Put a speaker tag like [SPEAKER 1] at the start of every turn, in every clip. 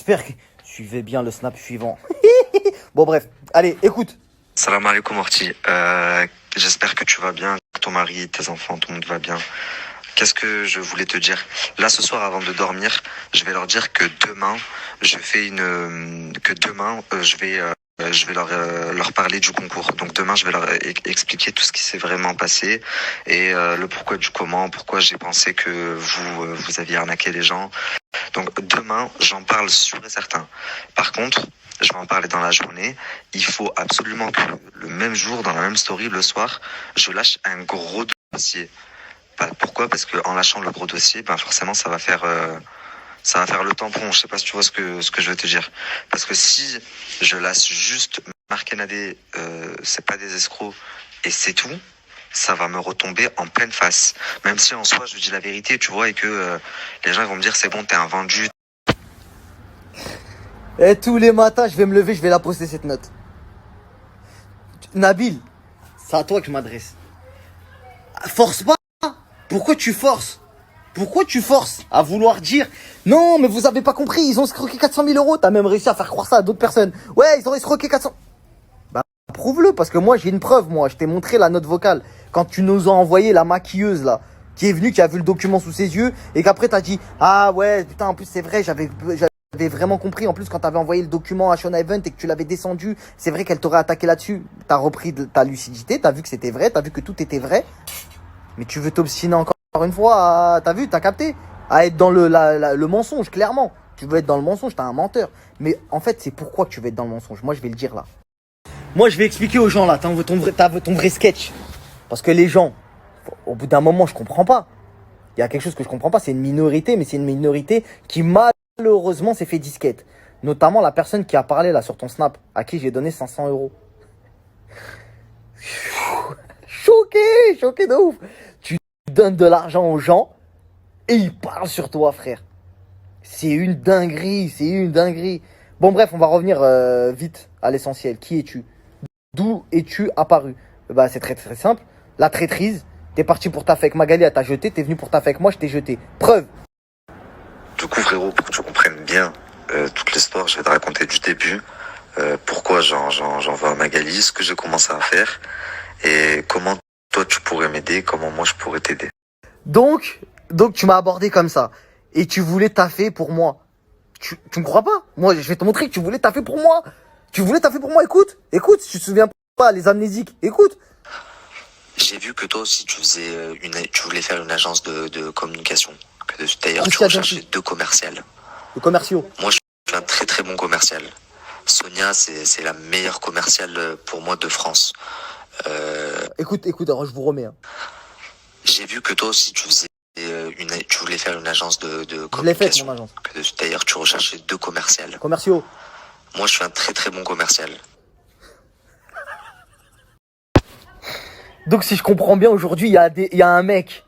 [SPEAKER 1] J'espère que... Suivez bien le snap suivant. Bon bref, allez, écoute.
[SPEAKER 2] Salam alaikum Orti. J'espère que tu vas bien, que ton mari, tes enfants, tout le monde va bien. Qu'est-ce que je voulais te dire? Là, ce soir, avant de dormir, je vais leur dire que demain, je vais leur parler du concours. Donc demain, je vais leur expliquer tout ce qui s'est vraiment passé et le pourquoi du comment, pourquoi j'ai pensé que vous aviez arnaqué les gens. Donc demain, j'en parle sûr et certain. Par contre, je vais en parler dans la journée. Il faut absolument que le même jour, dans la même story, le soir, je lâche un gros dossier. Pourquoi? Parce que en lâchant le gros dossier, forcément, ça va faire le tampon. Je sais pas si tu vois ce que je veux te dire. Parce que si je lâche juste Marc et Nadé, c'est pas des escrocs et c'est tout, ça va me retomber en pleine face. Même si en soi je dis la vérité, tu vois, et que les gens vont me dire c'est bon, t'es un vendu.
[SPEAKER 1] Et tous les matins, je vais me lever, je vais la poster cette note. Nabil, c'est à toi que je m'adresse. Force pas. Pourquoi tu forces? Pourquoi tu forces à vouloir dire non, mais vous avez pas compris, ils ont escroqué 400 000 euros. T'as même réussi à faire croire ça à d'autres personnes. Ouais, ils ont escroqué 400. Bah, prouve-le, parce que moi, j'ai une preuve, moi. Je t'ai montré la note vocale. Quand tu nous as envoyé la maquilleuse, là, qui est venue, qui a vu le document sous ses yeux, et qu'après, t'as dit ah ouais, putain, en plus, c'est vrai, j'avais vraiment compris. En plus, quand t'avais envoyé le document à Sean Event et que tu l'avais descendu, c'est vrai qu'elle t'aurait attaqué là-dessus. T'as repris ta lucidité, t'as vu que c'était vrai, t'as vu que tout était vrai. Mais tu veux t'obstiner encore une fois, t'as vu, t'as capté, à être dans le mensonge, clairement. Tu veux être dans le mensonge, t'es un menteur. Mais en fait, c'est pourquoi que tu veux être dans le mensonge. Moi, je vais le dire là. Moi, je vais expliquer aux gens là, t'as ton vrai sketch. Parce que les gens, au bout d'un moment, je comprends pas. Il y a quelque chose que je comprends pas, c'est une minorité, mais c'est une minorité qui malheureusement s'est fait disquette. Notamment la personne qui a parlé là sur ton snap, à qui j'ai donné 500 euros. Choqué de ouf. Tu donnes de l'argent aux gens et ils parlent sur toi, frère. C'est une dinguerie. Bon, bref, on va revenir vite à l'essentiel. Qui es-tu? D'où es-tu apparu? Bah, c'est très très simple. La traîtrise. T'es parti pour taffer avec Magali, elle t'a jeté. T'es venu pour taffer avec moi, je t'ai jeté. Preuve.
[SPEAKER 2] Du coup, frérot, pour que tu comprennes bien toute l'histoire, je vais te raconter du début. Pourquoi j'en veux à Magali, ce que j'ai commencé à faire et comment toi tu pourrais m'aider, comment moi je pourrais t'aider.
[SPEAKER 1] Donc tu m'as abordé comme ça. Et tu voulais taffer pour moi. Tu me crois pas? Moi, je vais te montrer que tu voulais taffer pour moi. Écoute, tu te souviens pas, les amnésiques. Écoute.
[SPEAKER 2] J'ai vu que toi aussi tu voulais faire une agence de communication. D'ailleurs, tu recherchais 2 commerciales.
[SPEAKER 1] Les commerciaux.
[SPEAKER 2] Moi, je suis un très très bon commercial. Sonia, c'est la meilleure commerciale pour moi de France.
[SPEAKER 1] Écoute, alors je vous remets. Hein.
[SPEAKER 2] J'ai vu que toi aussi tu voulais faire une agence de communication.
[SPEAKER 1] Je l'ai faite, mon agence.
[SPEAKER 2] D'ailleurs, tu recherchais 2 commerciales.
[SPEAKER 1] Commerciaux.
[SPEAKER 2] Moi, je suis un très très bon commercial.
[SPEAKER 1] Donc si je comprends bien, aujourd'hui, il y a un mec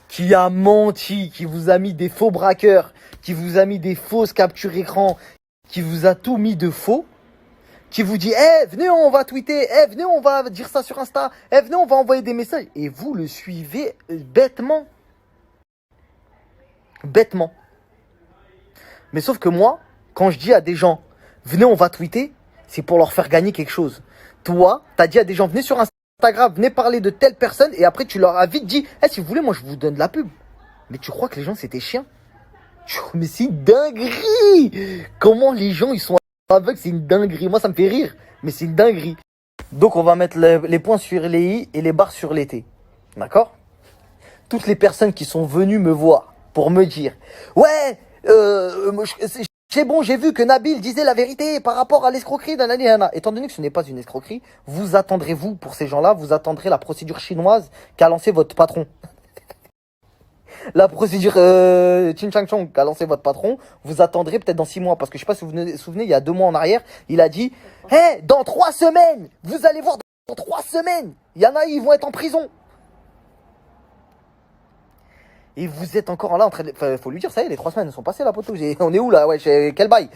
[SPEAKER 1] qui a menti, qui vous a mis des faux braqueurs, qui vous a mis des fausses captures écran, qui vous a tout mis de faux, qui vous dit venez, on va tweeter, venez, on va dire ça sur Insta, venez, on va envoyer des messages. Et vous le suivez bêtement. Mais sauf que moi, quand je dis à des gens venez, on va tweeter, c'est pour leur faire gagner quelque chose. Toi, t'as dit à des gens venez sur Instagram, venez parler de telle personne, et après tu leur as vite dit si vous voulez, moi je vous donne de la pub. Mais tu crois que les gens c'était chiens? Mais c'est une dinguerie. Comment les gens ils sont aveugles, c'est une dinguerie. Moi ça me fait rire, mais c'est une dinguerie. Donc on va mettre les points sur les i et les barres sur les t. D'accord? Toutes les personnes qui sont venues me voir pour me dire ouais, c'est bon, j'ai vu que Nabil disait la vérité par rapport à l'escroquerie d'Ananiana. Étant donné que ce n'est pas une escroquerie, vous attendrez, pour ces gens-là, vous attendrez la procédure chinoise qu'a lancé votre patron. La procédure Chin Chang Chong qu'a lancé votre patron, vous attendrez peut-être dans 6 mois. Parce que je sais pas si vous vous souvenez, il y a 2 mois en arrière, il a dit dans 3 semaines, vous allez voir, dans 3 semaines, il y en a, ils vont être en prison. Et vous êtes encore là en train de... Enfin, faut lui dire, ça y est, les 3 semaines sont passées, la poteau. On est où, là? Ouais, quel bail?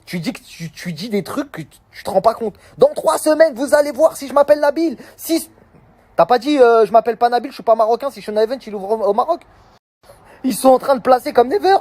[SPEAKER 1] Tu dis que tu dis des trucs que tu te rends pas compte. Dans 3 semaines, vous allez voir si je m'appelle Nabil. Si... T'as pas dit, je m'appelle pas Nabil, je suis pas marocain, si Sean Event, il ouvre au Maroc. Ils sont en train de placer comme Never.